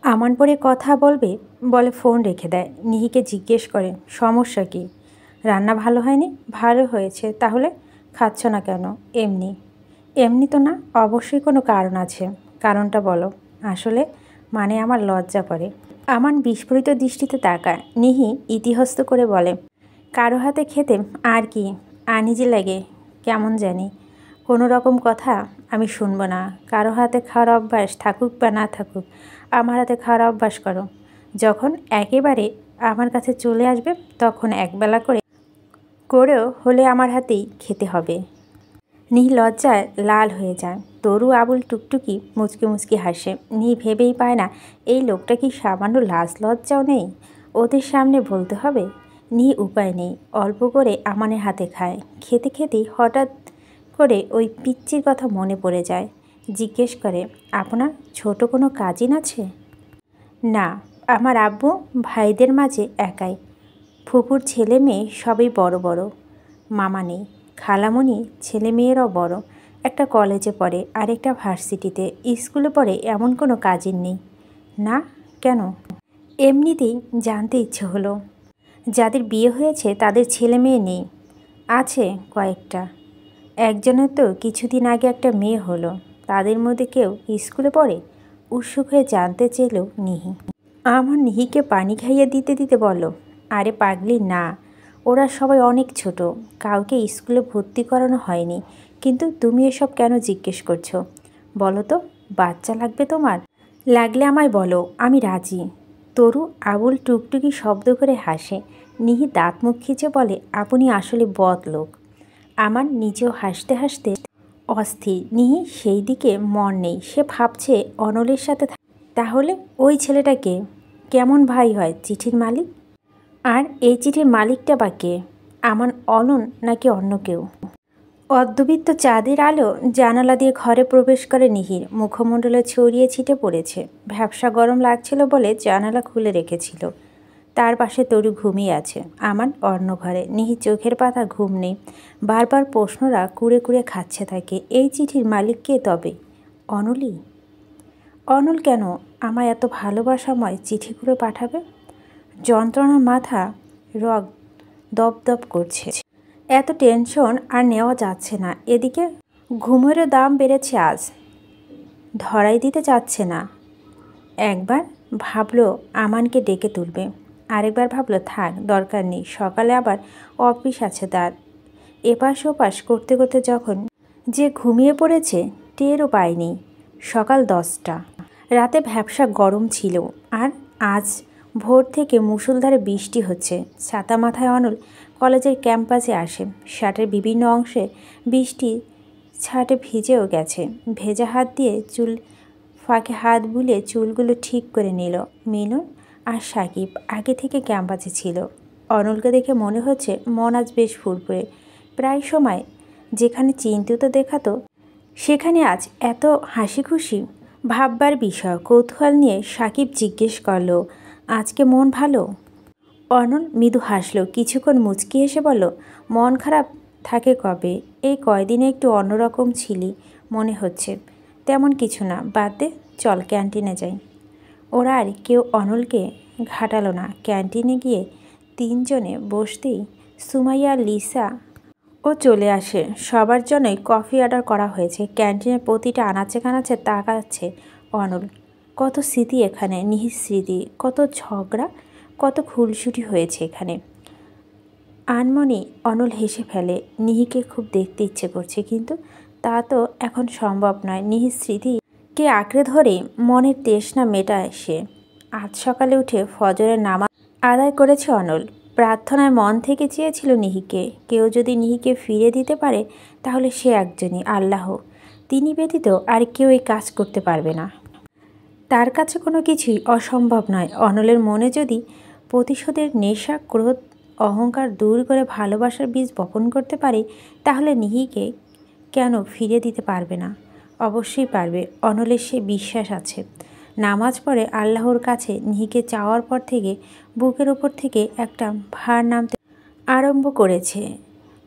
আমান পরে কথা বলবে বলে ফোন রেখে দেয়। নিহিকে জিজ্ঞেস করে সমস্যা কি? রান্না ভালো হয়নি? ভালো হয়েছে। তাহলে খাচ্ছ না কেন? এমনি। এমনি তো না, অবশ্যই কোনো কারণ আছে। কারণটা বলো। আসলে মানে আমার লজ্জা করে। আমান বিস্ফোরিত দৃষ্টিতে তাকায়। নিহি ইতিহস্ত করে বলে কারো হাতে খেতে আর কি আনিজি লাগে, কেমন জানি। কোনো রকম কথা আমি শুনবো না। কারো হাতে খাওয়ার অভ্যাস থাকুক বা না থাকুক, আমার হাতে খাওয়ার অভ্যাস করো। যখন একেবারে আমার কাছে চলে আসবে তখন একবেলা করেও হলে আমার হাতেই খেতে হবে। নিহি লজ্জায় লাল হয়ে যায়। তরু আবুল টুকটুকি মুচকি মুচকি হাসে। নিহি ভেবেই পায় না এই লোকটা কি সামান্য লাজ লজ্জাও নেই, ওদের সামনে বলতে হবে। নিহি উপায় নেই, অল্প করে আমানের হাতে খায়। খেতে খেতেই হঠাৎ করে ওই পিচ্চির কথা মনে পড়ে যায়। জিজ্ঞেস করে আপনার ছোট কোনো কাজিন আছে? না, আমার আব্বু ভাইদের মাঝে একাই। ফুপুর ছেলে মেয়ে সবই বড় বড়। মামা নেই। খালামণি ছেলে মেয়েরাও বড়। একটা কলেজে পড়ে আর একটা ভার্সিটিতে। স্কুলে পড়ে এমন কোনো কাজিন নেই। না, কেন? এমনিতেই জানতে ইচ্ছে হলো। যাদের বিয়ে হয়েছে তাদের ছেলে মেয়ে নেই? আছে কয়েকটা। একজনের তো কিছুদিন আগে একটা মেয়ে হলো। তাদের মধ্যে কেউ স্কুলে পড়ে? উৎসুক হয়ে জানতে চেল নিহি। আমার নিহিকে পানি খাইয়ে দিতে দিতে বলল আরে পাগলি না, ওরা সবাই অনেক ছোট, কাউকে স্কুলে ভর্তি করানো হয়নি। কিন্তু তুমি এসব কেন জিজ্ঞেস করছো? বলো তো, বাচ্চা লাগবে তোমার? লাগলে আমায় বলো, আমি রাজি। তরু আবুল টুকটুকি শব্দ করে হাসে। নিহি দাঁত মুখ খিচে বলে আপনি আসলে বদ লোক। আমার নিজেও হাসতে হাসতে অস্থির। নিহি সেই দিকে মন নেই। সে ভাবছে অনলের সাথে তাহলে ওই ছেলেটাকে কেমন ভাই হয় চিঠির মালিক? আর এই চিঠির মালিকটা বা কে? আমার অনন নাকি অন্য কেউ? অর্ধবিত্ত চাঁদের আলো জানালা দিয়ে ঘরে প্রবেশ করে নিহির। মুখমণ্ডলে ছড়িয়ে ছিটে পড়েছে। ভ্যাপসা গরম লাগছিল বলে জানালা খুলে রেখেছিল। তার পাশে তরু ঘুমিয়ে আছে। আমার অন্য ঘরে। নিহির চোখের পাতা ঘুম নেই। বারবার প্রশ্নরা কুড়ে কুড়ে খাচ্ছে তাকে। এই চিঠির মালিক কে তবে? অনলি? অনল কেন আমায় এত ভালোবাসাময় চিঠি করে পাঠাবে? যন্ত্রণার মাথা রগ দপদপ করছে। এত টেনশন আর নেওয়া যাচ্ছে না। এদিকে ঘুমেরও দাম বেড়েছে আজ। ধরাই দিতে চাচ্ছে না। একবার ভাবলো আমানকে ডেকে তুলবে, আরেকবার ভাবলো থাক, দরকার নেই। সকালে আবার অফিস আছে তার। এপাশ ওপাশ করতে করতে যখন যে ঘুমিয়ে পড়েছে টেরও পায়নি। সকাল 10টা। রাতে ভ্যাপসা গরম ছিল। আর আজ ভোর থেকে মুষলধারে বৃষ্টি হচ্ছে। ছাতা মাথায় অনল কলেজের ক্যাম্পাসে আসে। শার্টের বিভিন্ন অংশে বৃষ্টি ছাটে ভিজেও গেছে। ভেজা হাত দিয়ে চুল ফাঁকে হাত বুলিয়ে চুলগুলো ঠিক করে নিল। মিলন আর সাকিব আগে থেকে ক্যাম্পাসে ছিল। অনলকে দেখে মনে হচ্ছে মন আজ বেশ ফুরফুরে। প্রায় সময় যেখানে চিন্তিত দেখাতো সেখানে আজ এত হাসি খুশি। ভাববার বিষয়। কৌতূহল নিয়ে সাকিব জিজ্ঞেস করল আজকে মন ভালো? অনল মৃদু হাসল। কিছুক্ষণ মুচকি হেসে বলল মন খারাপ থাকে কবে? এই কয়দিনে একটু অন্যরকম ছিলি মনে হচ্ছে। তেমন কিছু না, বাদ দে, চল ক্যান্টিনে যাই। ওরা আর কেউ অনলকে ঘাটালো না। ক্যান্টিনে গিয়ে তিনজনে বসতেই সুমাইয়া লিসা ও চলে আসে। সবার জন্যই কফি অর্ডার করা হয়েছে। ক্যান্টিনের প্রতিটা আনাচে কানাচে তাকাচ্ছে অনল। কত স্মৃতি এখানে, নিহিত স্মৃতি। কত ঝগড়া, কত খুনসুটি হয়েছে এখানে। আনমনে অনল হেসে ফেলে। নিহিকে খুব দেখতে ইচ্ছে করছে, কিন্তু তা তো এখন সম্ভব নয়। নিহিত স্মৃতিকে আঁকড়ে ধরে মনের তৃষ্ণা মেটায় সে। আজ সকালে উঠে ফজরের নামাজ আদায় করেছে অনল। প্রার্থনায় মন থেকে চেয়েছিল নিহিকে। কেউ যদি নিহিকে ফিরে দিতে পারে তাহলে সে একজনই, আল্লাহ। তিনি ব্যতীত আর কেউ এই কাজ করতে পারবে না। তার কাছে কোনো কিছুই অসম্ভব নয়। অনলের মনে যদি প্রতিশোধের নেশা, ক্রোধ, অহংকার দূর করে ভালোবাসার বীজ বপন করতে পারে তাহলে নিহিকে কেন ফিরে দিতে পারবে না? অবশ্যই পারবে। অনলের সে বিশ্বাস আছে। নামাজ পড়ে আল্লাহর কাছে নিহিকে চাওয়ার পর থেকে বুকের ওপর থেকে একটা ভার নামতে আরম্ভ করেছে।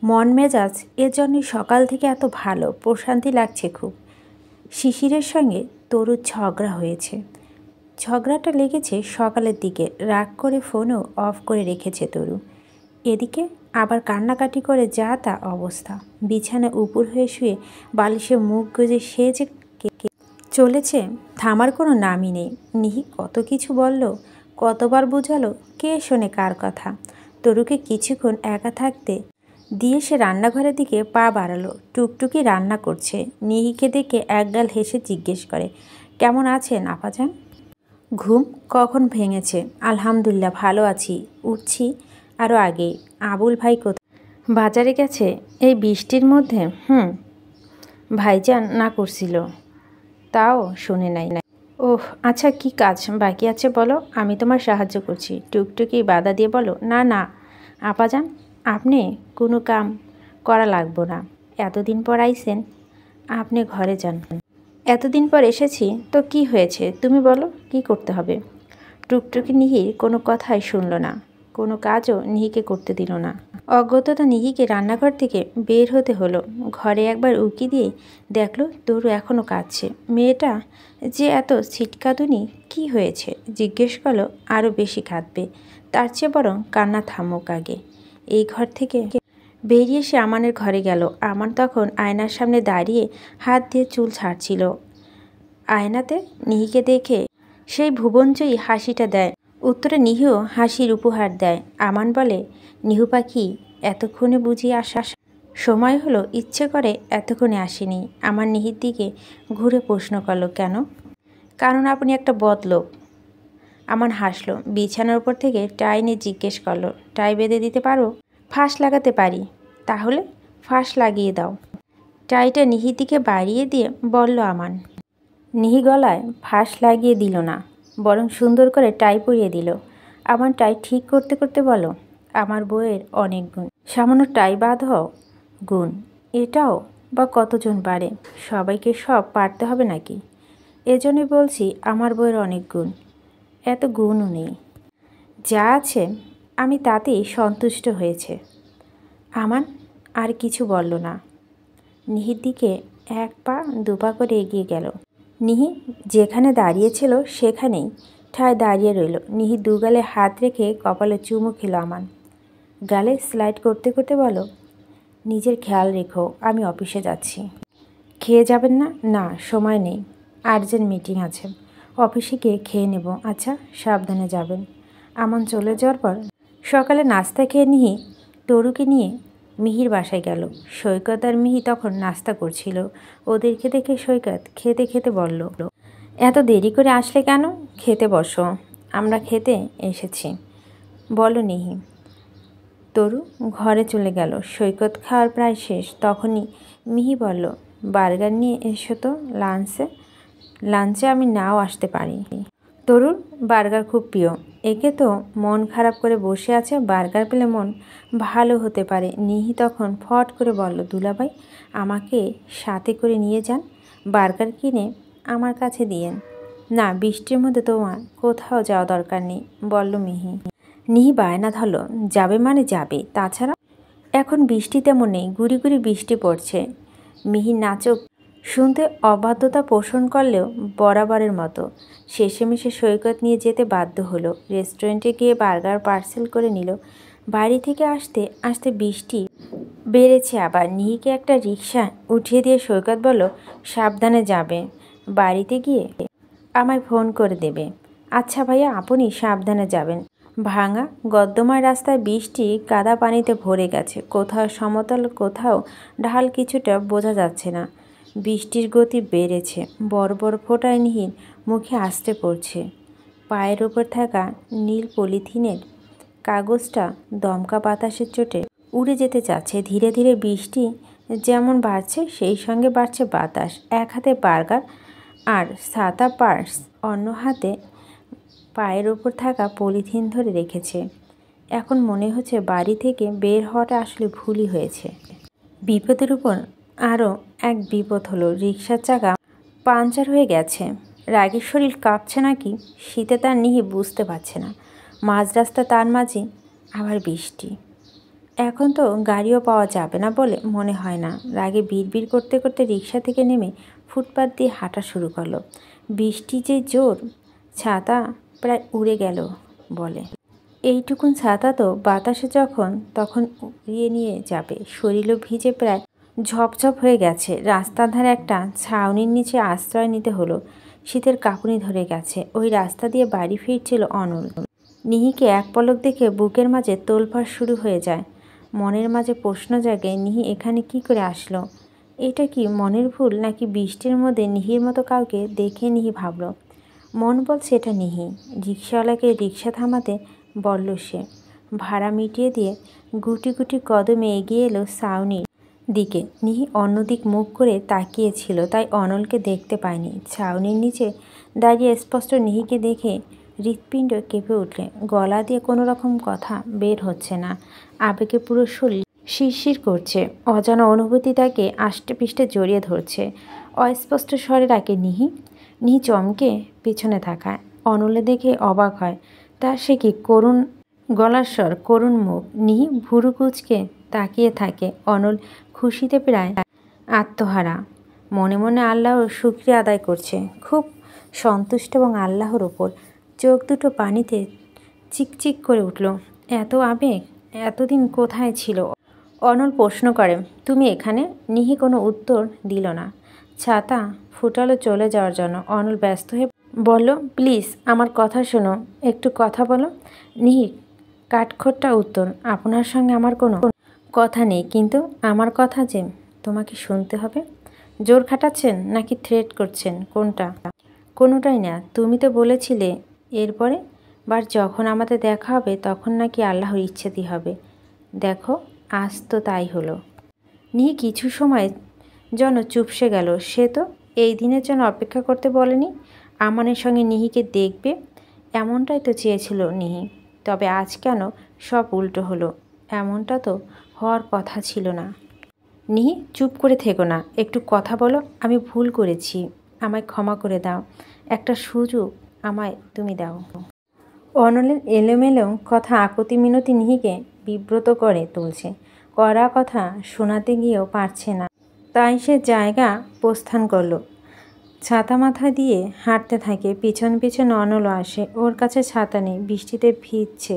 মন মেজাজ এর জন্যই সকাল থেকে এত ভালো, প্রশান্তি লাগছে খুব। শিশিরের সঙ্গে তরুর ঝগড়া হয়েছে। ঝগড়াটা লেগেছে সকালের দিকে, রাগ করে ফোনও অফ করে রেখেছে তরু। এদিকে আবার কান্নাকাটি করে যা তা অবস্থা। বিছানায় উপুর হয়ে শুয়ে বালিশে মুখ গুজে সে যে চলেছে, থামার কোনো নামই নেই। নিহি কত কিছু বলল, কতবার বোঝালো, কে শোনে কার কথা। তরুকে কিছুক্ষণ একা থাকতে দিয়ে সে রান্নাঘরের দিকে পা বাড়ালো। টুকটুকি রান্না করছে। নিহিকে দেখে একগাল হেসে জিজ্ঞেস করে, কেমন আছেন আপাজান? ঘুম কখন ভেঙেছে? আলহামদুলিল্লাহ ভালো আছি, উঠছি আরও আগেই। আবুল ভাই কোথায়? বাজারে গেছে এই বৃষ্টির মধ্যে। ভাইজান না করছিল, তাও শুনে নাই। ওহ আচ্ছা, কি কাজ বাকি আছে বলো, আমি তোমার সাহায্য করছি। টুকটুকি বাধা দিয়ে বলো, না না আপাজান, আপনি কোনো কাম করা লাগবো না। এতদিন পর আইছেন, আপনি ঘরে যান। এতদিন পর এসেছি তো কি হয়েছে, তুমি বলো কি করতে হবে। টুকটুকি নিহির কোনো কথাই শুনল না, কোনো কাজও নিহিকে করতে দিল না। অজ্ঞতা নিহিকে রান্নাঘর থেকে বের হতে হলো। ঘরে একবার উকি দিয়ে দেখলো তরু এখনও কাঁদছে। মেয়েটা যে এত ছিটকাতুনি, কি হয়েছে জিজ্ঞেস করলো, আরও বেশি কাঁদবে। তার চেয়ে বরং কান্না থামুক আগে। এই ঘর থেকে বেরিয়ে সে আমানের ঘরে গেল। আমান তখন আয়নার সামনে দাঁড়িয়ে হাত দিয়ে চুল ছাড়ছিল। আয়নাতে নিহিকে দেখে সেই ভুবনজয়ী হাসিটা দেয়। উত্তরে নিহিও হাসির উপহার দেয়। আমান বলে, নিহু পাখি এতক্ষণে বুঝি আসা সময় হলো? ইচ্ছে করে এতক্ষণে আসেনি। আমার নিহির দিকে ঘুরে প্রশ্ন করলো, কেন? কারণ আপনি একটা বদলোক। আমান হাসলো। বিছানার উপর থেকে টাই নিয়ে জিজ্ঞেস করলো, টাই বেঁধে দিতে পারো? ফাঁস লাগাতে পারি। তাহলে ফাঁস লাগিয়ে দাও। টাইটা নিহির দিকে বাড়িয়ে দিয়ে বলল আমান। নিহি গলায় ফাঁস লাগিয়ে দিল না, বরং সুন্দর করে টাই পরিয়ে দিল। আমার টাই ঠিক করতে করতে বলো, আমার বউয়ের অনেক গুণ। সামান্য টাই বাঁধাও গুণ, এটাও বা কতজন পারে? সবাইকে সব পারতে হবে নাকি? এজন্যই বলছি আমার বউয়ের অনেক গুণ। এত গুণও নেই, যা আছে আমি তাতেই সন্তুষ্ট হয়েছে। আমান আর কিছু বলল না। নিহির দিকে এক পা দুপা করে এগিয়ে গেল। নিহি যেখানে দাঁড়িয়েছিল সেখানেই ঠায় দাঁড়িয়ে রইল। নিহি দুগালে হাত রেখে কপালে চুমু খেল আমান। গালে স্লাইড করতে করতে বলো, নিজের খেয়াল রেখো, আমি অফিসে যাচ্ছি। খেয়ে যাবেন না? না, সময় নেই, আর্জেন্ট মিটিং আছে। অফিসে গিয়ে খেয়ে নেব। আচ্ছা, সাবধানে যাবেন। আমান চলে যাওয়ার পর সকালে নাস্তা খেয়ে নিহি তরুকে নিয়ে মিহির বাসায় গেল। সৈকত আর মিহি তখন নাস্তা করছিল। ওদেরকে দেখে সৈকত খেতে খেতে বলল, এত দেরি করে আসলে কেন? খেতে বসো, আমরা খেতে এসেছি। বলো নিহি। তরু ঘরে চলে গেল। সৈকত খাওয়ার প্রায় শেষ। তখনই মিহি বলল, বার্গার নিয়ে এসো তো লাঞ্চে আমি নাও আসতে পারি। তরুর বার্গার খুব প্রিয়। একে তো মন খারাপ করে বসে আছে, বার্গার পেলে মন ভালো হতে পারে। নিহি তখন ফট করে বলল, দুলাভাই আমাকে সাথে করে নিয়ে যান, বার্গার কিনে আমার কাছে দিয়েন। না, বৃষ্টির মধ্যে তোমার কোথাও যাওয়া দরকার নেই, বলল মিহি। নিহি বায়না ধরল, যাবে মানে যাবে, তাছাড়া এখন বৃষ্টি তেমন নেই, গুড়ি গুড়ি বৃষ্টি পড়ছে। মিহি নাচক শুনতে অবাধ্যতা পোষণ করলেও বরাবরের মতো শেষেমেশে সৈকত নিয়ে যেতে বাধ্য হলো। রেস্টুরেন্টে গিয়ে বার্গার পার্সেল করে নিল। বাড়ি থেকে আসতে আসতে বৃষ্টি বেড়েছে আবার। নিহিকে একটা রিকশা উঠিয়ে দিয়ে সৈকত বলল, সাবধানে যাবে, বাড়িতে গিয়ে আমায় ফোন করে দেবে। আচ্ছা ভাইয়া, আপনি সাবধানে যাবেন। ভাঙা গদ্যময় রাস্তায় বৃষ্টি কাদা পানিতে ভরে গেছে। কোথাও সমতল, কোথাও ঢাল, কিছুটা বোঝা যাচ্ছে না। বৃষ্টির গতি বেড়েছে। বড় বড় ফোঁটায় নিহির মুখে আছড়ে পড়ছে। পায়ের ওপর থাকা নীল পলিথিনের কাগজটা দমকা বাতাসের চোটে উড়ে যেতে চাচ্ছে। ধীরে ধীরে বৃষ্টি যেমন বাড়ছে, সেই সঙ্গে বাড়ছে বাতাস। এক হাতে বার্গার আর ছাতা পার্স, অন্য হাতে পায়ের ওপর থাকা পলিথিন ধরে রেখেছে। এখন মনে হচ্ছে বাড়ি থেকে বের হওয়াটা আসলে ভুলই হয়েছে। বিপদের উপর আরও এক বিপদ হলো। রিকশার চাকা পাংচার হয়ে গেছে। রাগের শরীর কাঁপছে নাকি শীতে তার নিহি বুঝতে পারছে না। মাঝ রাস্তা, তার মাঝে আবার বৃষ্টি। এখন তো গাড়িও পাওয়া যাবে না বলে মনে হয় না। রাগে বিড়বিড় করতে করতে রিকশা থেকে নেমে ফুটপাত দিয়ে হাঁটা শুরু করলো। বৃষ্টি যে জোর ছাতা প্রায় উড়ে গেল বলে। এইটুকুন ছাতা তো বাতাসে যখন তখন উড়িয়ে নিয়ে যাবে। শরীরও ভিজে প্রায় ঝপঝপ হয়ে গেছে। রাস্তার ধারে একটা ছাউনির নিচে আশ্রয় নিতে হলো। শীতের কাঁপুনি ধরে গেছে। ওই রাস্তা দিয়ে বাড়ি ফিরছিল অনল। নিহিকে এক পলক দেখে বুকের মাঝে তোলপাড় শুরু হয়ে যায়। মনের মাঝে প্রশ্ন জাগে, নিহি এখানে কি করে আসলো? এটা কি মনের ভুল, নাকি বৃষ্টির মধ্যে নিহির মতো কাউকে দেখে নিহি ভাবল? মন বলছে এটা নিহি। রিক্সাওয়ালাকে রিক্সা থামাতে বলল সে। ভাড়া মিটিয়ে দিয়ে গুটি গুটি কদমে এগিয়ে এলো ছাউনির দিকে। নিহি অন্যদিক মুখ করে তাকিয়েছিল, তাই অনলকে দেখতে পায়নি। ছাউনির নিচে দাঁড়িয়ে স্পষ্ট নিহিকে দেখে হৃৎপিণ্ড কেঁপে উঠলে। গলা দিয়ে কোনো রকম কথা বের হচ্ছে না। আবেগে পুরো শরীর শিরশির করছে। অজানা অনুভূতি তাকে আষ্টেপৃষ্টে জড়িয়ে ধরছে। অস্পষ্ট স্বরে ডাকে, নিহি। নিহি চমকে পিছনে তাকায়। অনলে দেখে অবাক হয়। তার সে কি করুণ গলার স্বর, করুণ মুখ। নিহি ভুরু কুঁচকে তাকিয়ে থাকে। অনল খুশিতে প্রায় আত্মহারা। মনে মনে আল্লাহর শুকরিয়া আদায় করছে। খুব সন্তুষ্ট এবং আল্লাহর ওপর। চোখ দুটো পানিতে চিকচিক করে উঠল। এত আবেগ এতদিন কোথায় ছিল? অনল প্রশ্ন করে, তুমি এখানে? নিহি কোনো উত্তর দিল না। ছাতা ফুটালো চলে যাওয়ার জন্য। অনল ব্যস্ত হয়ে বলল, প্লিজ আমার কথা শোনো, একটু কথা বলো। নিহির কাঠখোট্টা উত্তর, আপনার সঙ্গে আমার কোনো কথা নেই, কিন্তু আমার কথা যে তোমাকে শুনতে হবে। জোর খাটাচ্ছেন নাকি থ্রেট করছেন? কোনটা? কোনোটাই না। তুমি তো বলেছিলে এরপরে বার যখন আমাদের দেখা হবে তখন নাকি আল্লাহর ইচ্ছেতেই হবে। দেখো আজ তো তাই হলো। নিয়ে কিছু সময় যেন চুপসে গেল। সে তো এই দিনের জন্য অপেক্ষা করতে বলেনি। আমানের সঙ্গে নিহিকে দেখবে এমনটাই তো চেয়েছিল নিহি। তবে আজ কেন সব উল্টো হলো? এমনটা তো হওয়ার কথা ছিল না। নিহি চুপ করে থেকো না, একটু কথা বলো। আমি ভুল করেছি, আমায় ক্ষমা করে দাও। একটা সুযোগ আমায় তুমি দাও। অনলের এলোমেলো কথা আকুতি মিনতি নিহিকে বিব্রত করে তুলছে। কড়া কথা শোনাতে গিয়েও পারছে না, তাই সে জায়গা প্রস্থান করলো। ছাতা মাথা দিয়ে হাঁটতে থাকে। পিছন পিছন অনলও আসে। ওর কাছে ছাতা নেই, বৃষ্টিতে ভিজছে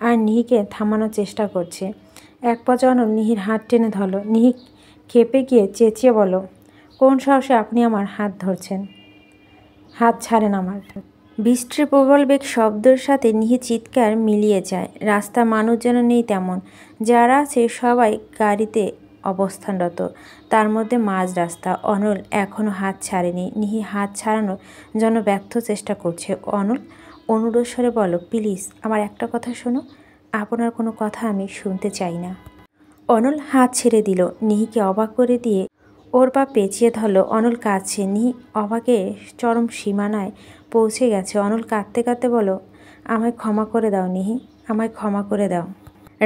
আর নিহিকে থামানোর চেষ্টা করছে। এক পর্যায়ে অনল নিহির হাত টেনে ধরল। নিহি খেপে গিয়ে চেঁচিয়ে বলল, কোন সাহসে আপনি আমার হাত ধরছেন? হাত ছাড়েন আমার। বৃষ্টির প্রবল বেগ শব্দের সাথে নিহি চিৎকার মিলিয়ে যায়। রাস্তা মানুষ যেন নেই তেমন। যারা আছে সবাই গাড়িতে অবস্থানরত। তার মধ্যে মাঝ রাস্তা। অনল এখনও হাত ছাড়েনি। নিহি হাত ছাড়ানোর জন্য ব্যর্থ চেষ্টা করছে। অনল অনুরোধ স্বরে বলল, প্লিজ আমার একটা কথা শোনো। আপনার কোনো কথা আমি শুনতে চাই না। অনল হাত ছেড়ে দিল। নিহিকে অবাক করে দিয়ে ওর পা পেঁচিয়ে ধরল। অনল কাঁদছে। নিহি অবাকে চরম সীমানায় পৌঁছে গেছে। অনল কাঁদতে কাঁদতে বলো, আমায় ক্ষমা করে দাও নিহি, আমায় ক্ষমা করে দাও।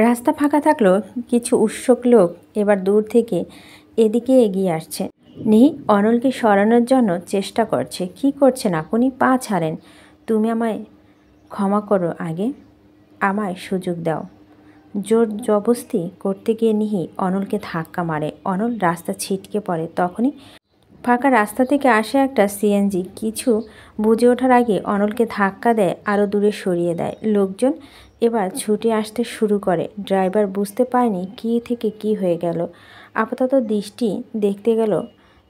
রাস্তা ফাঁকা থাকলো। কিছু উৎসুক লোক এবার দূর থেকে এদিকে এগিয়ে আসছে। নিহি অনলকে সরানোর জন্য চেষ্টা করছে। কি করছেন আপনি? পা ছাড়েন। তুমি আমায় ক্ষমা করো, আগে আমায় সুযোগ দাও। জোর জবস্তি করতে গিয়ে নিহি অনলকে ধাক্কা মারে। অনল রাস্তা ছিটকে পড়ে। তখনই ফাঁকা রাস্তা থেকে আসে একটা সিএনজি। কিছু বুঝে ওঠার আগে অনলকে ধাক্কা দেয়, আরও দূরে সরিয়ে দেয়। লোকজন এবার ছুটে আসতে শুরু করে। ড্রাইভার বুঝতে পারেনি কী থেকে কি হয়ে গেল। আপাতত দৃষ্টি দেখতে গেল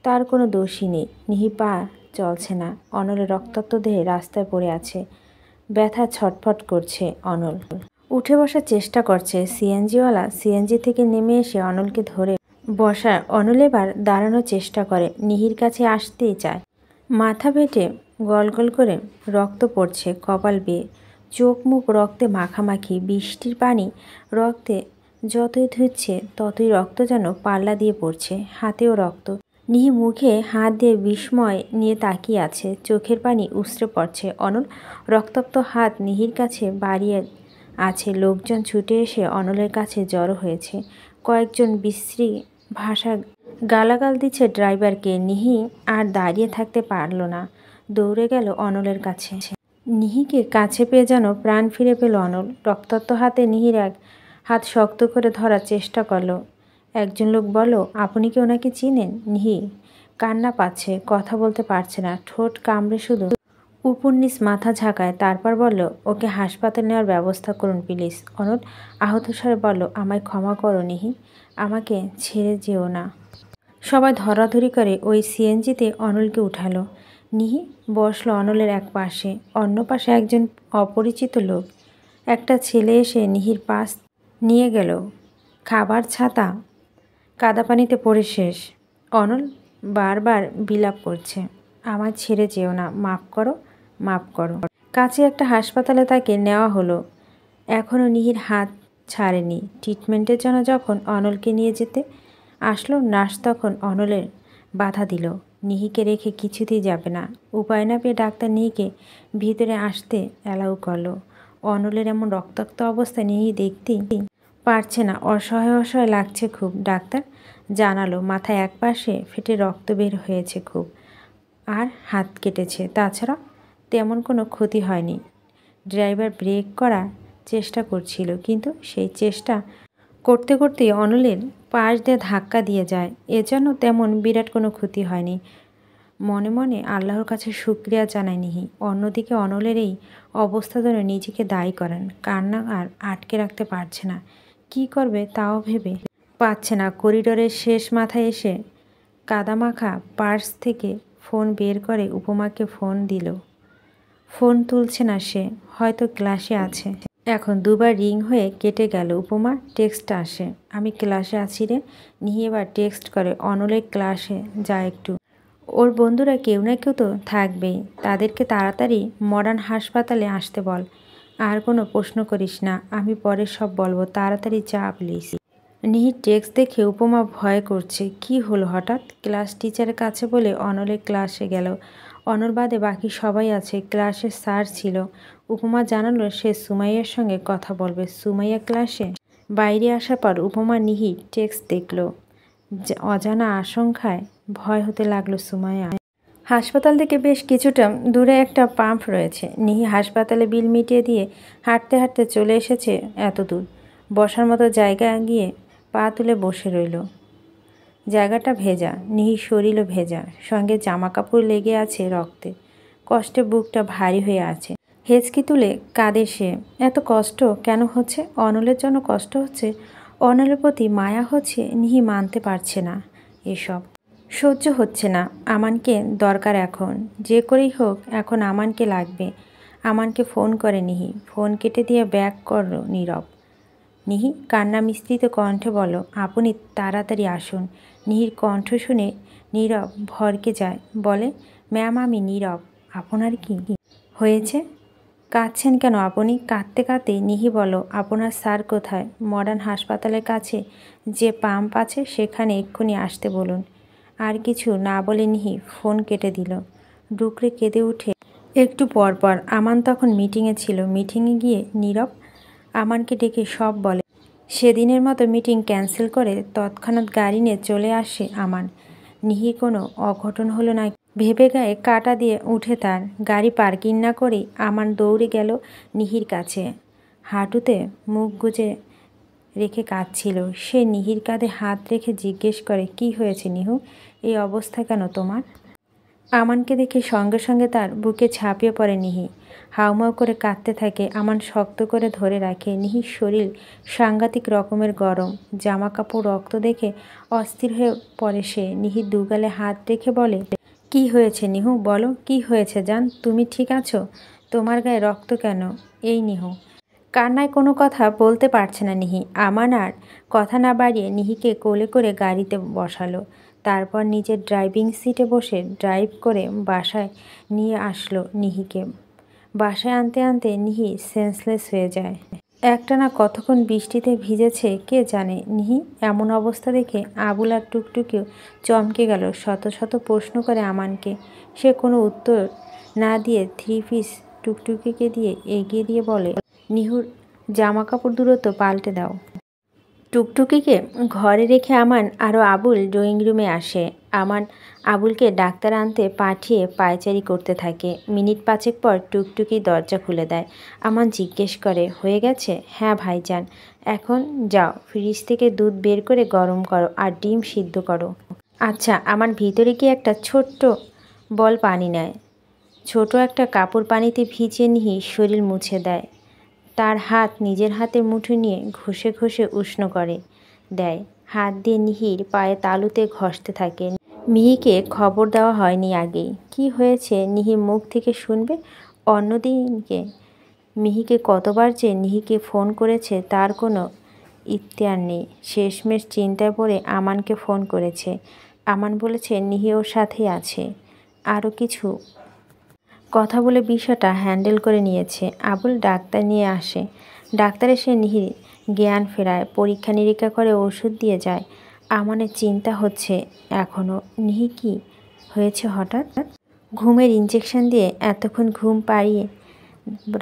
তার কোনো দোষই নেই। নিহি পা চলছে না। অনলের রক্তাক্ত দেহে রাস্তায় পড়ে আছে। ব্যথা ছটফট করছে। অনল উঠে বসার চেষ্টা করছে। সিএনজিওয়ালা সিএনজি থেকে নেমে এসে অনলকে ধরে বসায়। অনল এবার দাঁড়ানোর চেষ্টা করে। নিহির কাছে আসতেই চায়। মাথা ফেটে গলগল করে রক্ত পড়ছে কপাল বেয়ে। চোখ মুখ রক্তে মাখামাখি। বৃষ্টির পানি রক্তে যতই ধুচ্ছে ততই রক্ত যেন পাল্লা দিয়ে পড়ছে। হাতেও রক্ত। নিহি মুখে হাত দিয়ে বিস্ময় নিয়ে তাকিয়ে আছে। চোখের পানি উছড়ে পড়ছে। অনল রক্তাক্ত হাত নিহির কাছে বাড়িয়ে আছে। লোকজন ছুটে এসে অনলের কাছে জড়ো হয়েছে। কয়েকজন বিশ্রী ভাষা গালাগাল দিচ্ছে ড্রাইভারকে। নিহি আর দাঁড়িয়ে থাকতে পারল না, দৌড়ে গেল অনলের কাছে। নিহিকে কাছে পেয়ে যেন প্রাণ ফিরে পেল অনল। রক্তাক্ত হাতে নিহির এক হাত শক্ত করে ধরার চেষ্টা করল। একজন লোক বলল, আপনি কি ওনাকে চিনেন? নিহি কান্না পাচ্ছে, কথা বলতে পারছে না। ঠোঁট কামড়ে শুধু উপর নিচ মাথা ঝাঁকায়, তারপর বলল, ওকে হাসপাতালে নেওয়ার ব্যবস্থা করুন প্লিজ। অনল আহত স্বরে বলল, আমায় ক্ষমা করো নিহি, আমাকে ছেড়ে যেও না। সবাই ধরাধরি করে ওই সিএনজিতে অনলকে উঠালো। নিহি বসলো অনলের এক পাশে, অন্য পাশে একজন অপরিচিত লোক। একটা ছেলে এসে নিহির পাশ নিয়ে গেল। খাবার ছাতা কাদা পানিতে পড়ে শেষ। অনল বারবার বিলাপ করছে, আমায় ছেড়ে যেও না, মাফ করো, মাফ করো। কাছে একটা হাসপাতালে তাকে নেওয়া হলো। এখনও নিহির হাত ছাড়েনি। ট্রিটমেন্টের জন্য যখন অনলকে নিয়ে যেতে আসলো, নার্স তখন অনলের বাধা দিল, নিহিকে রেখে কিছুতেই যাবে না। উপায় না পেয়ে ডাক্তার নিহিকে ভিতরে আসতে অ্যালাউ করলো। অনলের এমন রক্তাক্ত অবস্থায় নিহি দেখতেই পারছে না, অসহায় অসহায় লাগছে খুব। ডাক্তার জানালো, মাথায় এক পাশে ফেটে রক্ত বের হয়েছে খুব, আর হাত কেটেছে, তাছাড়া তেমন কোনো ক্ষতি হয়নি। ড্রাইভার ব্রেক করার চেষ্টা করছিল, কিন্তু সেই চেষ্টা করতে করতেই অনলের পাশ দিয়ে ধাক্কা দিয়ে যায়। এজন্য তেমন বিরাট কোনো ক্ষতি হয়নি। মনে মনে আল্লাহর কাছে শুকরিয়া জানায় নিহি। অন্যদিকে অনলের এই অবস্থা জন্য নিজেকে দায়ী করেন। কান্না আর আটকে রাখতে পারছে না, কি করবে তাও ভেবে পাচ্ছে না। করিডোরের শেষ মাথায় এসে কাদামাখা পার্স থেকে ফোন বের করে উপমাকে ফোন দিল। ফোন তুলছে না সে, হয়তো ক্লাসে আছে। এখন দুবার রিং হয়ে কেটে গেল। উপমার টেক্সট আসে, আমি ক্লাসে আছি রে। নিহি এবার টেক্সট করে, অনলের ক্লাসে যা একটু, ওর বন্ধুরা কেউ না কেউ তো থাকবেই, তাদেরকে তাড়াতাড়ি মডার্ন হাসপাতালে আসতে বল। আর কোনো প্রশ্ন করিস না, আমি পরে সব বলবো, তাড়াতাড়ি যা প্লিজ। নিহির টেক্সট দেখে উপমা ভয় করছে, কি হলো হঠাৎ। ক্লাস টিচারের কাছে বলে অনলের ক্লাসে গেল। অনল বাদে বাকি সবাই আছে, ক্লাসের স্যার ছিল। উপমা জানালো সে সুমাইয়ার সঙ্গে কথা বলবে। সুমাইয়া ক্লাসে বাইরে আসার পর উপমা নিহির টেক্সট দেখল। অজানা আশঙ্কায় ভয় হতে লাগলো সুমাইয়া। হাসপাতাল থেকে বেশ কিছুটা দূরে একটা পাম্প রয়েছে। নিহি হাসপাতালে বিল মিটিয়ে দিয়ে হাঁটতে হাঁটতে চলে এসেছে এত দূর। বসার মতো জায়গা গিয়ে পা তুলে বসে রইল। জায়গাটা ভেজা, নিহির শরীরও ভেজা, সঙ্গে জামা কাপড় লেগে আছে রক্তে। কষ্টে বুকটা ভারী হয়ে আছে। হেঁচকি তুলে কাঁদে সে। এত কষ্ট কেন হচ্ছে? অনলের জন্য কষ্ট হচ্ছে, অনলের প্রতি মায়া হচ্ছে। নিহি মানতে পারছে না, এসব সহ্য হচ্ছে না। আমানকে দরকার এখন, যে করেই হোক এখন আমানকে লাগবে। আমানকে ফোন করে নিহি। ফোন কেটে দিয়ে ব্যাক করল নীরব। নিহি কান্না মিশ্রিত কণ্ঠে বলল, আপনি তাড়াতাড়ি আসুন। নিহির কণ্ঠ শুনে নীরব ভরকে যায়, বলে, ম্যাম আমি নীরব, আপনার কি হয়েছে? কাঁদছেন কেন আপনি? কাঁদতে কাঁদতে নিহি বলল, আপনার স্যার কোথায়? মডার্ন হাসপাতালের কাছে যে পাম্প আছে সেখানে এক্ষুনি আসতে বলুন। আর কিছু না বলে নিহি ফোন কেটে দিল। ডুকরে কেঁদে উঠে একটু পরপর আমান তখন মিটিংয়ে ছিল। মিটিংয়ে গিয়ে নীরব আমানকে ডেকে সব বলে। সেদিনের মতো মিটিং ক্যান্সেল করে তৎক্ষণাৎ গাড়ি নিয়ে চলে আসে আমান। নিহির কোনো অঘটন হলো না ভেবে গায়ে কাটা দিয়ে উঠে তার। গাড়ি পার্কিং না করেই আমান দৌড়ে গেল নিহির কাছে। হাঁটুতে মুখ গুজে রেখে কাঁদছিল সে। নিহির কাঁধে হাত রেখে জিজ্ঞেস করে, কি হয়েছে নিহু, এই অবস্থা কেন তোমার? আমানকে দেখে সঙ্গে সঙ্গে তার বুকে ঝাঁপিয়ে পড়ে নিহি। হাউমাউ করে কাঁদতে থাকে। আমান শক্ত করে ধরে রাখে। নিহির শরীর সাংঘাতিক রকমের গরম, জামা কাপড় রক্ত দেখে অস্থির হয়ে পড়ে সে। নিহির দুগালে হাত রেখে বলে, কি হয়েছে নিহু, বলো কি হয়েছে জান, তুমি ঠিক আছো? তোমার গায়ে রক্ত কেন? এই নিহু কান্নায় কোনো কথা বলতে পারছে না নিহি। আমান আর কথা না বাড়িয়ে নিহিকে কোলে করে গাড়িতে বসালো। তারপর নিজের ড্রাইভিং সিটে বসে ড্রাইভ করে বাসায় নিয়ে আসলো নিহিকে। বাসায় আনতে আনতে নিহি সেন্সলেস হয়ে যায়। একটানা কতক্ষণ বৃষ্টিতে ভিজেছে কে জানে। নিহি এমন অবস্থা দেখে আবুল আর টুকটুকিও চমকে গেল। শত শত প্রশ্ন করে আমানকে। সে কোনো উত্তর না দিয়ে থ্রি পিস টুকটুকিকে দিয়ে এগিয়ে দিয়ে বলে, নিহুর জামা কাপড় দূরত্ব পাল্টে দাও। টুকটুকিকে ঘরে রেখে আমান আরও আবুল ড্রয়িং রুমে আসে। আমান আবুলকে ডাক্তার আনতে পাঠিয়ে পায়চারি করতে থাকে। মিনিট পাঁচেক পর টুকটুকি দরজা খুলে দেয়। আমান জিজ্ঞেস করে, হয়ে গেছে? হ্যাঁ ভাইজান। এখন যাও ফ্রিজ থেকে দুধ বের করে গরম করো আর ডিম সিদ্ধ করো। আচ্ছা। আমার ভিতরে কি একটা ছোট্ট বল পানি নেয়, ছোট একটা কাপড় পানিতে ভিজিয়ে নিহি শরীর মুছে দেয়। তার হাত নিজের হাতে মুঠো নিয়ে ঘষে ঘষে উষ্ণ করে দেয়। হাত দিয়ে নিহির পায়ে তালুতে ঘষতে থাকে। মিহিকে খবর দেওয়া হয়নি আগেই। কি হয়েছে নিহির মুখ থেকে শুনবে। অন্যদিকে মিহিকে কতবার যে নিহিকে ফোন করেছে তার কোনো ইখতিয়ার নেই। শেষমেশ চিন্তায় পড়ে আমানকে ফোন করেছে। আমান বলেছে নিহি ওর সাথেই আছে। আরও কিছু কথা বলে বিষয়টা হ্যান্ডেল করে নিয়েছে। আবুল ডাক্তার নিয়ে আসে। ডাক্তার এসে নিহির জ্ঞান ফেরায়, পরীক্ষা নিরীক্ষা করে ওষুধ দিয়ে যায়। আমানের চিন্তা হচ্ছে এখনও নিহি কি হয়েছে হঠাৎ। ঘুমের ইঞ্জেকশন দিয়ে এতক্ষণ ঘুম পাড়িয়ে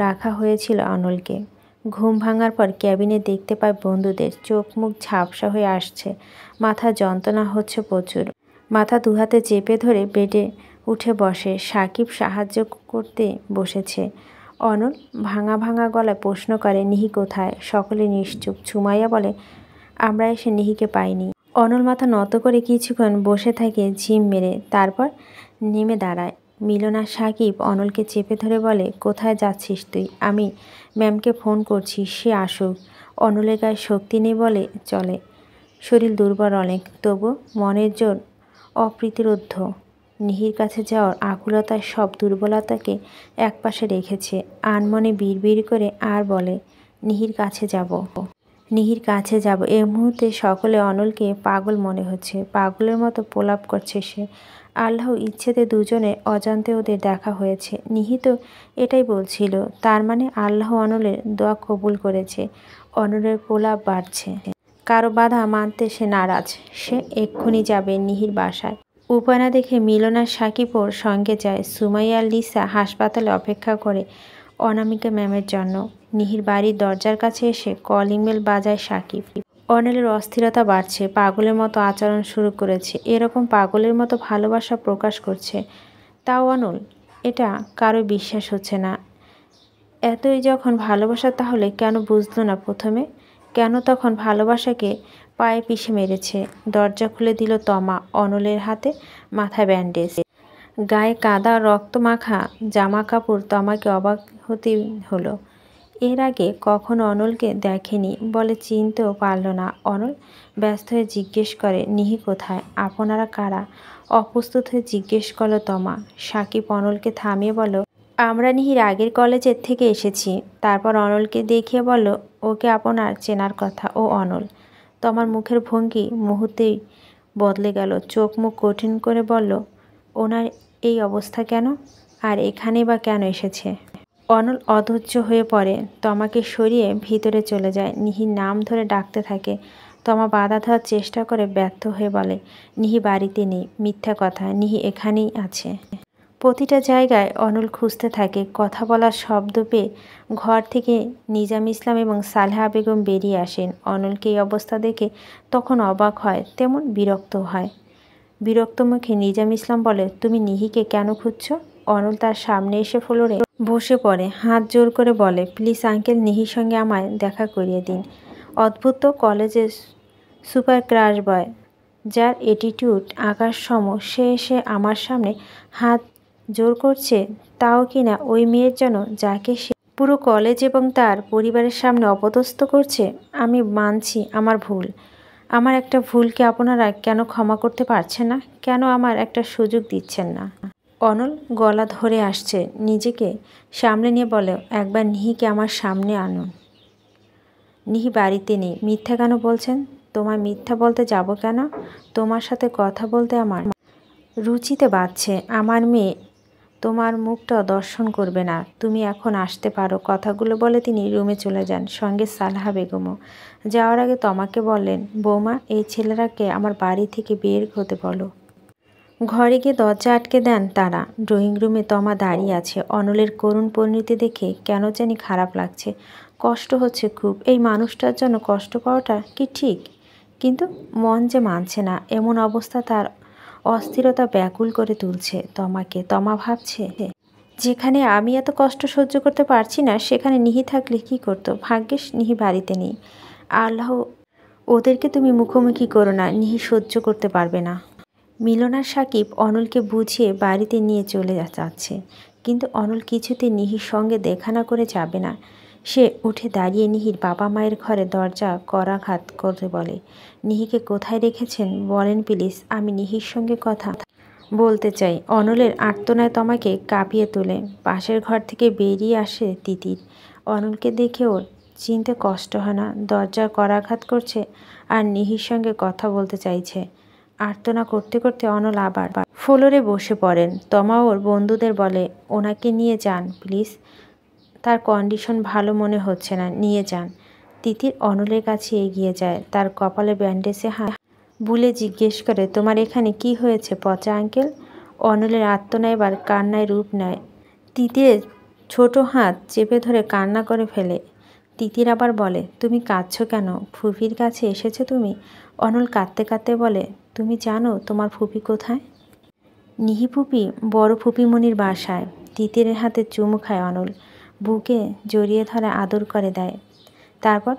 রাখা হয়েছিল অনলকে। ঘুম ভাঙার পর ক্যাবিনে দেখতে পায় বন্ধুদের। চোখ মুখ ঝাপসা হয়ে আসছে, মাথা যন্ত্রণা হচ্ছে প্রচুর। মাথা দুহাতে চেপে ধরে বেডে উঠে বসে। সাকিব সাহায্য করতে বসেছে। অনল ভাঙা ভাঙা গলায় প্রশ্ন করে নিহি কোথায়। সকলে নিশ্চুপ। সুমাইয়া বলে আমরা এসে নিহিকে পাইনি। অনল মাথা নত করে কিছুক্ষণ বসে থাকে ঝিম মেরে, তারপর নেমে দাঁড়ায়। মিলন আর সাকিব অনলকে চেপে ধরে বলে কোথায় যাচ্ছিস তুই। আমি ম্যামকে ফোন করছি, সে আসুক। অনলের গায়ে শক্তি নেই বলে চলে, শরীর দুর্বল অনেক, তবু মনের জোর অপ্রতিরোধ্য। নিহির কাছে যাওয়ার আকুলতায় সব দুর্বলতাকে একপাশে রেখেছে। আনমনে বিড়বিড় করে আর বলে নিহির কাছে যাব, নিহির কাছে যাব। এই মুহূর্তে সকলে অনলকে পাগল মনে হচ্ছে। পাগলের মতো প্রলাপ করছে সে। আল্লাহ ইচ্ছেতে দুজনে অজান্তে ওদের দেখা হয়েছে। নিহি তো এটাই বলছিল। তার মানে আল্লাহ অনলের দোয়া কবুল করেছে। অনলের প্রলাপ বাড়ছে। কারো বাধা মানতে সে নারাজ। সে এক্ষুনি যাবে নিহির বাসায়। উপায় না দেখে মিলন আর সাকিব ওর সঙ্গে যায়। সুমাইয়া আর লিসা হাসপাতালে অপেক্ষা করে অনামিকা ম্যামের জন্য। নিহির বাড়ির দরজার কাছে এসে কলিং বেল বাজায় সাকিব। অনলের অস্থিরতা বাড়ছে। পাগলের মতো আচরণ শুরু করেছে। এরকম পাগলের মতো ভালোবাসা প্রকাশ করছে, তাও অনল। এটা কারো বিশ্বাস হচ্ছে না। এতই যখন ভালোবাসা তাহলে কেন বুঝলো না প্রথমে? কেন তখন ভালোবাসাকে পায়ে পিষে মেরেছে? দরজা খুলে দিল তমা। অনলের হাতে মাথায় ব্যান্ডেজ, গায়ে কাদা রক্ত মাখা জামা কাপড়। তমাকে অবাক হতে হলো। এর আগে কখনো অনলকে দেখেনি বলে চিনতেও পারল না। অনল ব্যস্ত হয়ে জিজ্ঞেস করে নিহি কোথায়, আপনারা কারা? অপ্রস্তুত হয়ে জিজ্ঞেস করলো তমা। সাকিব অনলকে থামিয়ে বলল আমরা নিহির আগের কলেজের থেকে এসেছি। তারপর অনলকে দেখিয়ে বলল ওকে আপনার চেনার কথা, ও অনল। তমার মুখের ভঙ্গি মুহূর্তেই বদলে গেল। চোখ মুখ কঠিন করে বলল ওনার এই অবস্থা কেন, আর এখানে বা কেন এসেছে? অনল অধৈর্য হয়ে পড়ে। তমাকে সরিয়ে ভিতরে চলে যায়। নিহির নাম ধরে ডাকতে থাকে। তমা বাধা দেওয়ার চেষ্টা করে, ব্যর্থ হয়ে বলে নিহি বাড়িতে নেই। মিথ্যা কথা, নিহি এখানেই আছে। প্রতিটা জায়গায় অনল খুঁজতে থাকে। কথা বলার শব্দ পেয়ে ঘর থেকে নিজাম ইসলাম এবং সালেহা বেগম বেরিয়ে আসেন। অনলকে এই অবস্থা দেখে তখন অবাক হয়, তেমন বিরক্ত হয়। বিরক্ত মুখে নিজাম ইসলাম বলে তুমি নিহিকে কেন খুঁজছো? অনল তার সামনে এসে ফ্লোরে বসে পড়ে, হাত জোর করে বলে প্লিজ আঙ্কেল, নিহির সঙ্গে আমায় দেখা করিয়ে দিন। অদ্ভুত তো, কলেজের সুপার ক্রাশ বয় যার অ্যাটিটিউড আকাশ সম, সে এসে আমার সামনে হাত জোর করছে, তাও কিনা ওই মেয়ের জন্য যাকে সে পুরো কলেজ এবং তার পরিবারের সামনে অপদস্থ করছে। আমি মানছি আমার ভুল। আমার একটা ভুলকে আপনারা কেন ক্ষমা করতে পারছেন না? কেন আমার একটা সুযোগ দিচ্ছেন না? অনল গলা ধরে আসছে। নিজেকে সামলে নিয়ে বলে একবার নিহিকে আমার সামনে আনুন। নিহি বাড়িতে নেই। মিথ্যা কেন বলছেন? তোমায় মিথ্যা বলতে যাব কেন? তোমার সাথে কথা বলতে আমার রুচিতে বাজছে। আমার মেয়ে তোমার মুখটা দর্শন করবে না। তুমি এখন আসতে পারো। কথাগুলো বলে তিনি রুমে চলে যান, সঙ্গে সালেহা বেগমও। যাওয়ার আগে তমাকে বললেন বৌমা, এই ছেলেরাকে আমার বাড়ি থেকে বের হতে বলো। ঘরে গিয়ে দরজা আটকে দেন তারা। ড্রয়িং রুমে তমা দাঁড়িয়ে আছে। অনলের করুণ পরিণতি দেখে কেন জানি খারাপ লাগছে, কষ্ট হচ্ছে খুব। এই মানুষটার জন্য কষ্ট পাওয়াটা কি ঠিক? কিন্তু মন যে মানছে না। এমন অবস্থা তার অস্থিরতা ব্যাকুল করে তুলছে তমাকে। তমা ভাবছে যেখানে আমি এত কষ্ট সহ্য করতে পারছি না, সেখানে নিহি থাকলে কি করতো? ভাগ্যিস নিহি বাড়িতে নেই। আল্লাহ ওদেরকে তুমি মুখোমুখি করো না, নিহি সহ্য করতে পারবে না। মিলন আর সাকিব অনলকে বুঝিয়ে বাড়িতে নিয়ে চলে যাচ্ছে। কিন্তু অনল কিছুতে নিহির সঙ্গে দেখা না করে যাবে না। সে উঠে দাঁড়িয়ে নিহির বাবা মায়ের ঘরে দরজা করাঘাত করতে বলে, নিহিকে কোথায় রেখেছেন বলেন প্লিজ, আমি নিহির সঙ্গে কথা বলতে চাই। অনলের আর্তনায় তমাকে কাঁপিয়ে তোলে। পাশের ঘর থেকে বেরিয়ে আসে তিতির। অনলকে দেখে ওর চিনতে কষ্ট হয় না। দরজা করাঘাত করছে আর নিহির সঙ্গে কথা বলতে চাইছে। আর্তনা করতে করতে অনল আবার ফ্লোরে বসে পড়েন। তমা ওর বন্ধুদের বলে, ওনাকে নিয়ে যান প্লিজ, তার কন্ডিশন ভালো মনে হচ্ছে না, নিয়ে যান। তিতির অনলের কাছে এগিয়ে যায়, তার কপালে ব্যান্ডেজে হাত বুলে জিজ্ঞেস করে, তোমার এখানে কি হয়েছে পচা আঙ্কেল? অনলের আর্তনা এবার কান্নায় রূপ নেয়। তিতিরের ছোট হাত চেপে ধরে কান্না করে ফেলে। তিতির আবার বলে, তুমি কাঁদছো কেন? ফুপির কাছে এসেছো তুমি? অনল কাঁদতে কাঁদতে বলে, তুমি জানো তোমার ফুপি কোথায়? নিহি ফুপি বড় ফুপিমণির বাসায়। তিতিরের হাতে চুমু খায় অনল, বুকে জড়িয়ে ধরে আদর করে দেয়। তারপর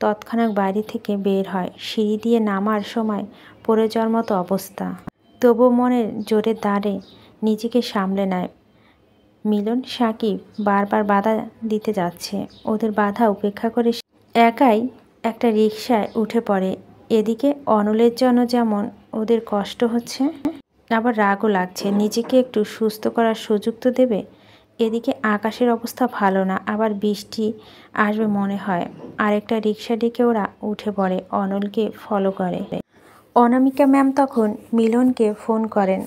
তৎক্ষণাৎ বাড়ি থেকে বের হয়। সিঁড়ি দিয়ে নামার সময় পড়ে যাওয়ার মতো অবস্থা, তবু মনের জোরে দাঁড়ে নিজেকে সামলে নেয়। মিলন সাকিব বারবার বাধা দিতে যাচ্ছে, ওদের বাধা উপেক্ষা করে একাই একটা রিকশায় উঠে পড়ে। এদিকে অনলের জন্য যেমন ওদের কষ্ট হচ্ছে, আবার রাগও লাগছে। নিজেকে একটু সুস্থ করার সুযোগ তো দেবে। এদিকে আকাশের অবস্থা ভালো না, আবার বৃষ্টি আসবে মনে হয়। আরেকটা রিকশা ডেকে ওরা উঠে পড়ে, অনলকে ফলো করে। অনামিকা ম্যাম তখন মিলনকে ফোন করেন।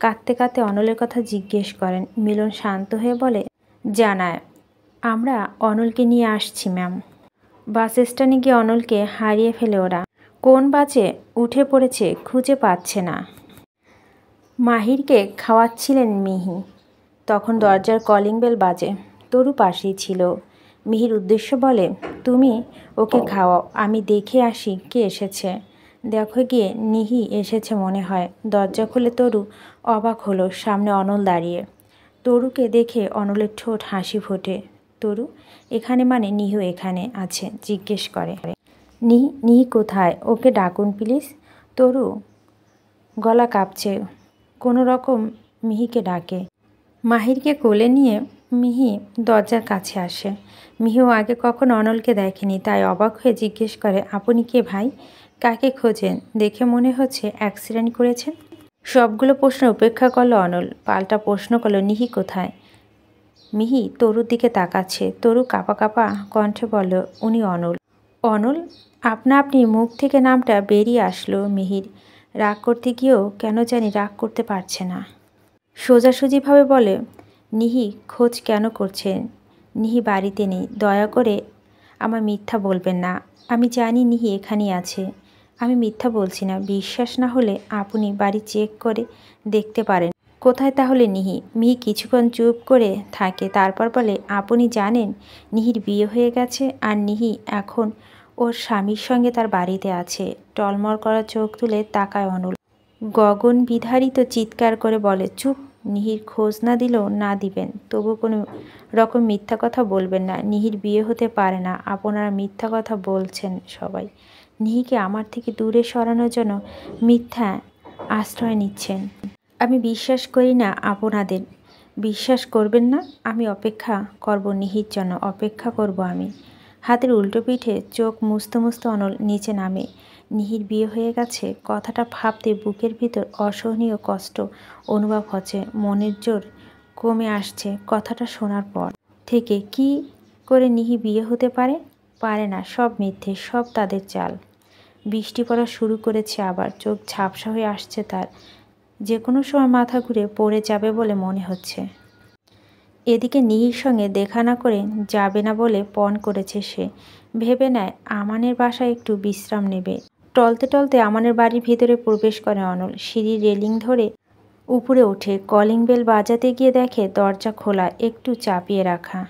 কাঁদতে কাঁদতে অনলের কথা জিজ্ঞেস করেন। মিলন শান্ত হয়ে বলে, জানায়, আমরা অনলকে নিয়ে আসছি ম্যাম। বাস স্ট্যান্ডে গিয়ে অনলকে হারিয়ে ফেলে ওরা। কোন বাসে উঠে পড়েছে খুঁজে পাচ্ছে না। মাহিরকে খাওয়াচ্ছিলেন মিহি, তখন দরজার কলিং বেল বাজে। তরু পাশেই ছিল। মিহির উদ্দেশ্য বলে, তুমি ওকে খাওয়াও, আমি দেখে আসি কে এসেছে। দেখো গিয়ে নিহি এসেছে মনে হয়। দরজা খুলে তরু অবাক হলো, সামনে অনল দাঁড়িয়ে। তরুকে দেখে অনলের ঠোঁট হাসি ফোটে। তরু এখানে মানে নিহু এখানে আছে? জিজ্ঞেস করে। নিহি কোথায়? ওকে ডাকুন প্লিজ। তরু গলা কাঁপছে, কোনো রকম মিহিকে ডাকে। মাহিরকে কোলে নিয়ে মিহি দরজার কাছে আসে। মিহিও আগে কখনো অনলকে দেখেনি, তাই অবাক হয়ে জিজ্ঞেস করে, আপনি কে ভাই? কাকে খোঁজেন? দেখে মনে হচ্ছে অ্যাক্সিডেন্ট করেছেন। সবগুলো প্রশ্ন উপেক্ষা করলো অনল, পাল্টা প্রশ্ন করলো, নিহি কোথায়? মিহি তরুর দিকে তাকাচ্ছে। তরু কাঁপা কাঁপা কণ্ঠে বলল, উনি অনল। অনল? আপনি মুখ থেকে নামটা বেরিয়ে আসলো মিহির। রাগ করতে গিয়েও কেন জানি রাগ করতে পারছে না। সোজাসুজিভাবে বলে, নিহি খোঁজ কেন করছেন? নিহি বাড়িতে নেই, দয়া করে আমার মিথ্যা বলবেন না। আমি জানি নিহি এখানেই আছে, আমি মিথ্যা বলছি না। বিশ্বাস না হলে আপনি বাড়ি চেক করে দেখতে পারেন। কোথায় তাহলে নিহি? মিহি কিছুক্ষণ চুপ করে থাকে, তারপর বলে, আপনি জানেন নিহির বিয়ে হয়ে গেছে আর নিহি এখন ওর স্বামীর সঙ্গে তার বাড়িতে আছে। টলমল করা চোখ তুলে তাকায় অনল। গগন বিধারিত চিৎকার করে বলে, চুপ! নিহির খোঁজ না দিলেও না দিবেন, তবু কোনো রকম মিথ্যা কথা বলবেন না। নিহির বিয়ে হতে পারে না। আপনারা মিথ্যা কথা বলছেন সবাই। নিহিকে আমার থেকে দূরে সরানোর জন্য মিথ্যা আশ্রয় নিচ্ছেন। আমি বিশ্বাস করি না আপনাদের। বিশ্বাস করবেন না? আমি অপেক্ষা করব নিহির জন্য, অপেক্ষা করব আমি। হাতের উল্টো পিঠে চোখ মুছতে মুছতে অনল নিচে নামে। নিহির বিয়ে হয়ে গেছে কথাটা ভাবতে বুকের ভিতর অসহনীয় কষ্ট অনুভব হচ্ছে। মনের জোর কমে আসছে কথাটা শোনার পর থেকে। কি করে নিহি বিয়ে হতে পারে? পারে না, সব মিথ্যে, সব তাদের চাল। বৃষ্টি পড়া শুরু করেছে আবার। চোখ ঝাপসা হয়ে আসছে তার। যে কোনো সময় মাথা ঘুরে পড়ে যাবে বলে মনে হচ্ছে। এদিকে নিহির সঙ্গে দেখা না করে যাবে না বলে পণ করেছে সে। ভেবে নেয় আমানের বাসায় একটু বিশ্রাম নেবে। টলতে টলতে আমানের বাড়ির ভিতরে প্রবেশ করে অনল। সিঁড়ির রেলিং ধরে উপরে ওঠে। কলিং বেল বাজাতে গিয়ে দেখে দরজা খোলা, একটু চাপিয়ে রাখা।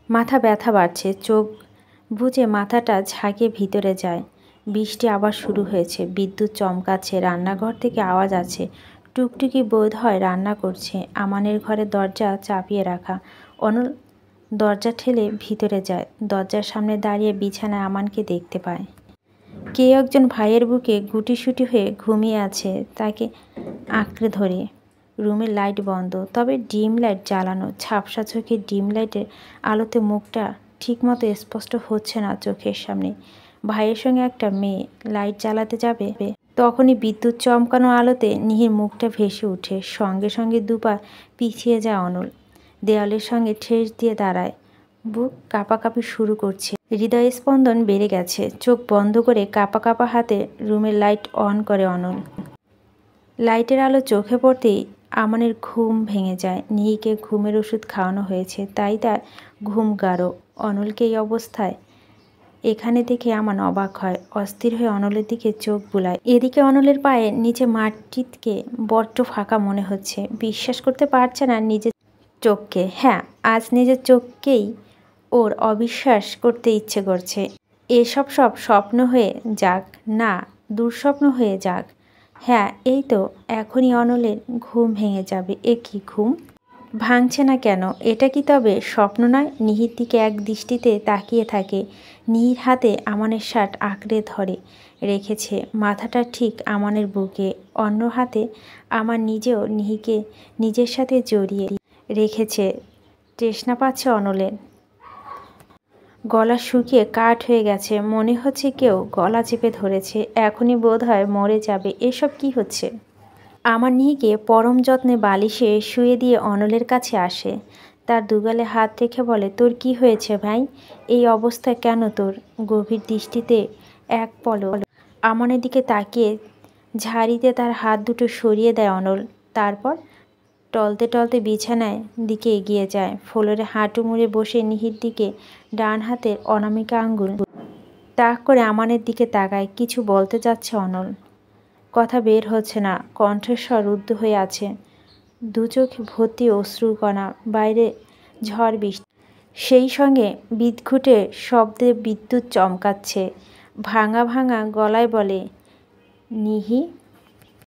মাথা ব্যথা বাড়ছে, চোখ বুজে মাথাটা ঝাঁকিয়ে ভিতরে যায়। বৃষ্টি আবার শুরু হয়েছে, বিদ্যুৎ চমকাচ্ছে, রান্নাঘর থেকে আওয়াজ আছে। টুকটুকি বোধ হয় রান্না করছে। আমানের ঘরে দরজা চাপিয়ে রাখা। অনল দরজা ঠেলে ভিতরে যায়। দরজার সামনে দাঁড়িয়ে বিছানায় আমানকে দেখতে পায়। কে একজন ভাইয়ের বুকে গুটিসুটি হয়ে ঘুমিয়ে আছে, তাকে আঁকড়ে ধরে। রুমের লাইট বন্ধ, তবে ডিম লাইট জ্বালানো। ঝাপসা চোখে ডিম লাইটের আলোতে মুখটা ঠিকমতো স্পষ্ট হচ্ছে না চোখের সামনে। ভাইয়ের সঙ্গে একটা মেয়ে লাইট জ্বালাতে যাবে, তখনই বিদ্যুৎ চমকানো আলোতে নিহির মুখটা ভেসে ওঠে। সঙ্গে সঙ্গে দুপা পিছিয়ে যায় অনল। দেওয়ালের সঙ্গে ঠেস দিয়ে দাঁড়ায়। বুক কাঁপাকাঁপি শুরু করছে, হৃদয় স্পন্দন বেড়ে গেছে। চোখ বন্ধ করে কাঁপা কাঁপা হাতে রুমের লাইট অন করে অনল। লাইটের আলো চোখে পড়তেই আমানের ঘুম ভেঙে যায়। নিহিকে ঘুমের ওষুধ খাওয়ানো হয়েছে, তাই তার ঘুম গাঢ়। অনলকে এই অবস্থায় এখানে দেখে আমান অবাক হয়। অস্থির হয়ে অনলের দিকে চোখ বুলায়। এদিকে অনলের পায়ের নিচে মাটিকে বড্ড ফাঁকা মনে হচ্ছে। বিশ্বাস করতে পারছে না নিজের চোখকে। হ্যাঁ, আজ নিজের চোখকেই ওর অবিশ্বাস করতে ইচ্ছে করছে। এসব সব স্বপ্ন হয়ে যাক, না দুঃস্বপ্ন হয়ে যাক। হ্যাঁ, এই তো এখনই অনলের ঘুম ভেঙে যাবে। এ কি ঘুম ভাঙছে না কেন? এটা কি তবে স্বপ্ন নয়? নিহির দিকে এক দৃষ্টিতে তাকিয়ে থাকে। নিহির হাতে আমানের শার্ট আঁকড়ে ধরে রেখেছে, মাথাটা ঠিক আমানের বুকে। অন্য হাতে আমার নিজেও নিহিকে নিজের সাথে জড়িয়ে রেখেছে। তৃষ্ণা পাচ্ছে অনলের। গলা শুকিয়ে কাঠ হয়ে গেছে, মনে হচ্ছে কেউ গলা চেপে ধরেছে। এখনই বোধ হয় মরে যাবে। এসব কি হচ্ছে? আমার নিহিকে পরম যত্নে বালিশে শুয়ে দিয়ে অনলের কাছে আসে। তার দুগালে হাত রেখে বলে, তোর কি হয়েছে ভাই? এই অবস্থা কেন তোর? গভীর দৃষ্টিতে এক পলক আমানের দিকে তাকিয়ে ঝাড়িতে তার হাত দুটো সরিয়ে দেয় অনল। তারপর টলতে টলতে বিছানায় দিকে এগিয়ে যায়। ফ্লোরে হাঁটু মুড়ে বসে নিহির দিকে ডান হাতের অনামিকা আঙ্গুল তাক করে আমানের দিকে তাকায়। কিছু বলতে যাচ্ছে অনল, কথা বের হচ্ছে না, কণ্ঠস্বর রুদ্ধ হয়ে আছে। দু চোখে ভর্তি অশ্রুকণা। বাইরে ঝড় বৃষ্টি, সেই সঙ্গে বিদঘুটে শব্দে বিদ্যুৎ চমকাচ্ছে। ভাঙা ভাঙা গলায় বলে, নিহি।